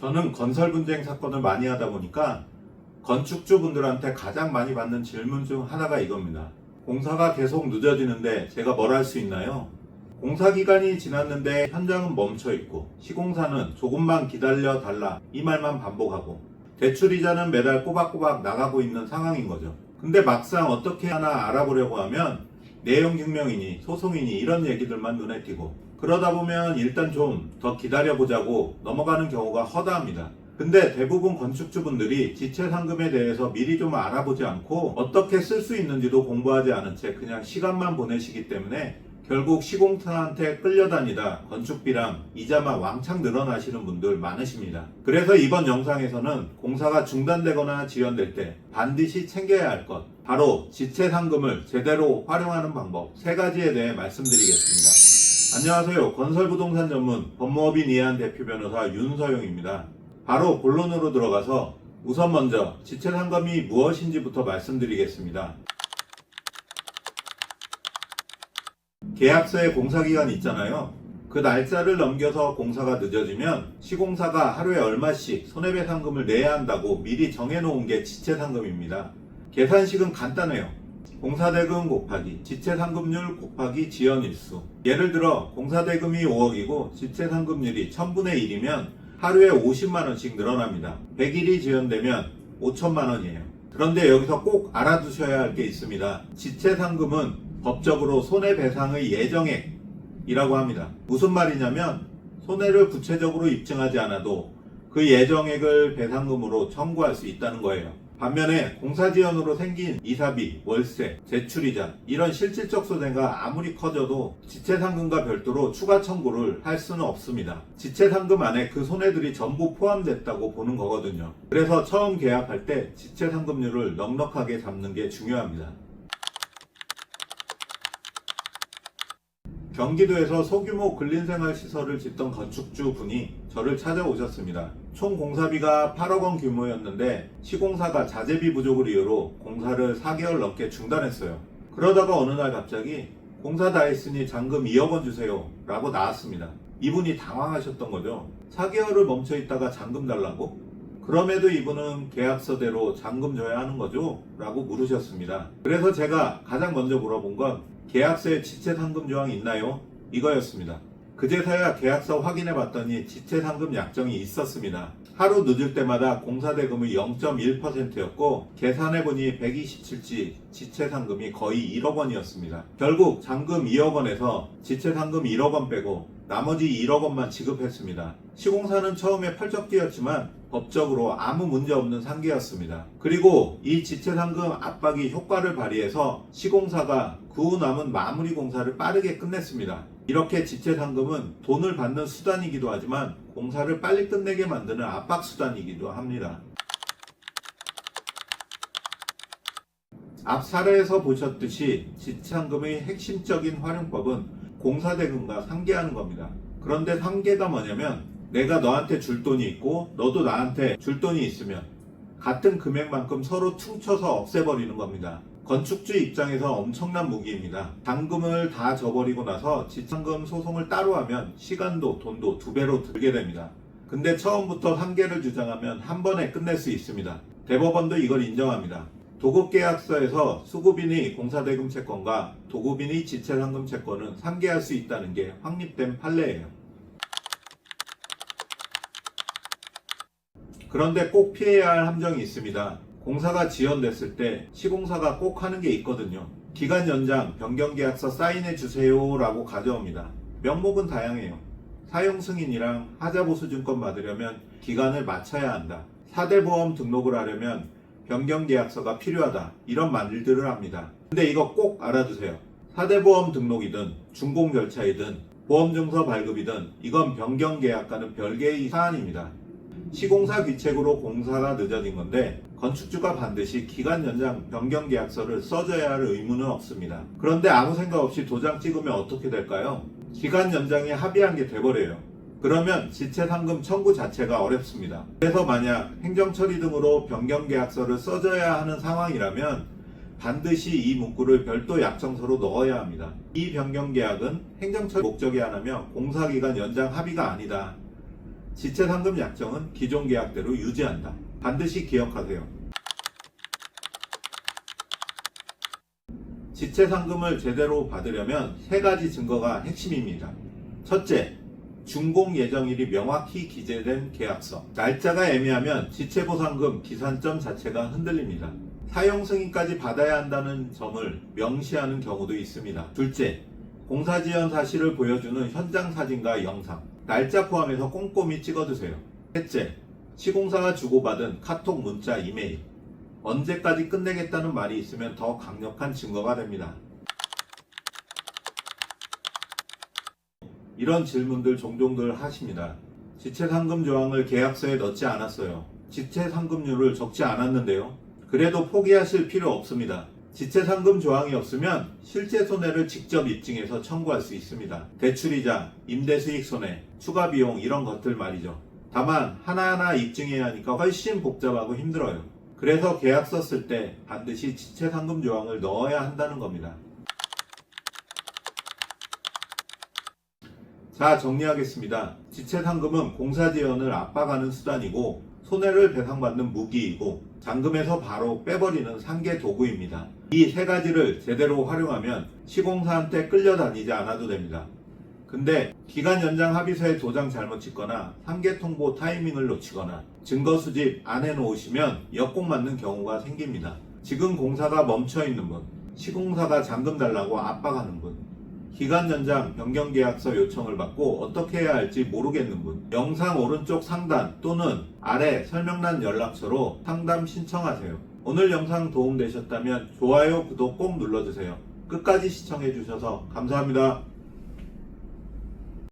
저는 건설 분쟁 사건을 많이 하다 보니까 건축주분들한테 가장 많이 받는 질문 중 하나가 이겁니다. 공사가 계속 늦어지는데 제가 뭘 할 수 있나요? 공사 기간이 지났는데 현장은 멈춰 있고 시공사는 조금만 기다려 달라 이 말만 반복하고 대출이자는 매달 꼬박꼬박 나가고 있는 상황인 거죠. 근데 막상 어떻게 하나 알아보려고 하면 내용 증명이니 소송이니 이런 얘기들만 눈에 띄고 그러다 보면 일단 좀 더 기다려보자고 넘어가는 경우가 허다합니다. 근데 대부분 건축주분들이 지체상금에 대해서 미리 좀 알아보지 않고 어떻게 쓸 수 있는지도 공부하지 않은 채 그냥 시간만 보내시기 때문에 결국 시공사한테 끌려다니다 건축비랑 이자만 왕창 늘어나시는 분들 많으십니다. 그래서 이번 영상에서는 공사가 중단되거나 지연될 때 반드시 챙겨야 할 것, 바로 지체상금을 제대로 활용하는 방법 3가지에 대해 말씀드리겠습니다. 안녕하세요. 건설부동산 전문 법무법인 이해한 대표 변호사 윤서용입니다. 바로 본론으로 들어가서 우선 먼저 지체상금이 무엇인지부터 말씀드리겠습니다. 계약서에 공사기간이 있잖아요. 그 날짜를 넘겨서 공사가 늦어지면 시공사가 하루에 얼마씩 손해배상금을 내야 한다고 미리 정해놓은 게 지체상금입니다. 계산식은 간단해요. 공사대금 곱하기 지체상금률 곱하기 지연일수. 예를 들어 공사대금이 5억이고 지체상금률이 1000분의 1이면 하루에 50만원씩 늘어납니다. 100일이 지연되면 5천만원이에요. 그런데 여기서 꼭 알아두셔야 할 게 있습니다. 지체상금은 법적으로 손해배상의 예정액이라고 합니다. 무슨 말이냐면 손해를 구체적으로 입증하지 않아도 그 예정액을 배상금으로 청구할 수 있다는 거예요. 반면에 공사지연으로 생긴 이사비, 월세, 대출이자 이런 실질적 손해가 아무리 커져도 지체상금과 별도로 추가 청구를 할 수는 없습니다. 지체상금 안에 그 손해들이 전부 포함됐다고 보는 거거든요. 그래서 처음 계약할 때 지체상금률을 넉넉하게 잡는 게 중요합니다. 경기도에서 소규모 근린생활시설을 짓던 건축주 분이 저를 찾아오셨습니다. 총 공사비가 8억 원 규모였는데 시공사가 자재비 부족을 이유로 공사를 4개월 넘게 중단했어요. 그러다가 어느 날 갑자기 공사 다 했으니 잔금 2억 원 주세요 라고 나왔습니다. 이분이 당황하셨던 거죠. 4개월을 멈춰 있다가 잔금 달라고? 그럼에도 이분은 계약서대로 잔금 줘야 하는 거죠? 라고 물으셨습니다. 그래서 제가 가장 먼저 물어본 건 계약서에 지체상금 조항이 있나요? 이거였습니다. 그제서야 계약서 확인해 봤더니 지체상금 약정이 있었습니다. 하루 늦을 때마다 공사대금이 0.1%였고 계산해보니 127지 지체상금이 거의 1억 원이었습니다. 결국 잔금 2억 원에서 지체상금 1억 원 빼고 나머지 1억 원만 지급했습니다. 시공사는 처음에 펄쩍뛰었지만 법적으로 아무 문제 없는 상계였습니다. 그리고 이 지체상금 압박이 효과를 발휘해서 시공사가 그 후 남은 마무리 공사를 빠르게 끝냈습니다. 이렇게 지체상금은 돈을 받는 수단이기도 하지만 공사를 빨리 끝내게 만드는 압박수단이기도 합니다. 앞 사례에서 보셨듯이 지체상금의 핵심적인 활용법은 공사대금과 상계하는 겁니다. 그런데 상계가 뭐냐면 내가 너한테 줄 돈이 있고 너도 나한테 줄 돈이 있으면 같은 금액만큼 서로 퉁쳐서 없애버리는 겁니다. 건축주 입장에서 엄청난 무기입니다. 잔금을 다 져버리고 나서 지체상금 소송을 따로 하면 시간도 돈도 2배로 들게 됩니다. 근데 처음부터 상계를 주장하면 한 번에 끝낼 수 있습니다. 대법원도 이걸 인정합니다. 도급계약서에서 수급인의 공사대금 채권과 도급인의 지체상금 채권은 상계할 수 있다는 게 확립된 판례예요. 그런데 꼭 피해야 할 함정이 있습니다. 공사가 지연됐을 때 시공사가 꼭 하는 게 있거든요. 기간 연장, 변경계약서 사인해 주세요 라고 가져옵니다. 명목은 다양해요. 사용 승인이랑 하자보수증권 받으려면 기간을 맞춰야 한다. 4대 보험 등록을 하려면 변경계약서가 필요하다. 이런 말들을 합니다. 근데 이거 꼭 알아두세요. 4대 보험 등록이든 준공 절차이든 보험증서 발급이든 이건 변경계약과는 별개의 사안입니다. 시공사 귀책으로 공사가 늦어진 건데 건축주가 반드시 기간 연장 변경 계약서를 써줘야 할 의무는 없습니다. 그런데 아무 생각 없이 도장 찍으면 어떻게 될까요? 기간 연장에 합의한 게 돼버려요. 그러면 지체상금 청구 자체가 어렵습니다. 그래서 만약 행정처리 등으로 변경 계약서를 써줘야 하는 상황이라면 반드시 이 문구를 별도 약정서로 넣어야 합니다. 이 변경 계약은 행정처리 목적에 한하며 공사기간 연장 합의가 아니다. 지체상금 약정은 기존 계약대로 유지한다. 반드시 기억하세요. 지체상금을 제대로 받으려면 세 가지 증거가 핵심입니다. 첫째, 준공 예정일이 명확히 기재된 계약서. 날짜가 애매하면 지체보상금 기산점 자체가 흔들립니다. 사용 승인까지 받아야 한다는 점을 명시하는 경우도 있습니다. 둘째, 공사 지연 사실을 보여주는 현장 사진과 영상. 날짜 포함해서 꼼꼼히 찍어두세요. 셋째, 시공사가 주고받은 카톡, 문자, 이메일. 언제까지 끝내겠다는 말이 있으면 더 강력한 증거가 됩니다. 이런 질문들 종종들 하십니다. 지체상금 조항을 계약서에 넣지 않았어요. 지체상금률을 적지 않았는데요. 그래도 포기하실 필요 없습니다. 지체상금 조항이 없으면 실제 손해를 직접 입증해서 청구할 수 있습니다. 대출이자, 임대수익 손해, 추가 비용 이런 것들 말이죠. 다만 하나하나 입증해야 하니까 훨씬 복잡하고 힘들어요. 그래서 계약서 쓸 때 반드시 지체상금 조항을 넣어야 한다는 겁니다. 자, 정리하겠습니다. 지체상금은 공사지연을 압박하는 수단이고 손해를 배상받는 무기이고 잔금에서 바로 빼버리는 상계 도구입니다. 이 세 가지를 제대로 활용하면 시공사한테 끌려다니지 않아도 됩니다. 근데 기간 연장 합의서에 도장 잘못 찍거나 상계 통보 타이밍을 놓치거나 증거 수집 안 해놓으시면 역공 맞는 경우가 생깁니다. 지금 공사가 멈춰 있는 분, 시공사가 잔금 달라고 압박하는 분, 기간 연장 변경 계약서 요청을 받고 어떻게 해야 할지 모르겠는 분, 영상 오른쪽 상단 또는 아래 설명란 연락처로 상담 신청하세요. 오늘 영상 도움되셨다면 좋아요, 구독 꼭 눌러주세요. 끝까지 시청해주셔서 감사합니다.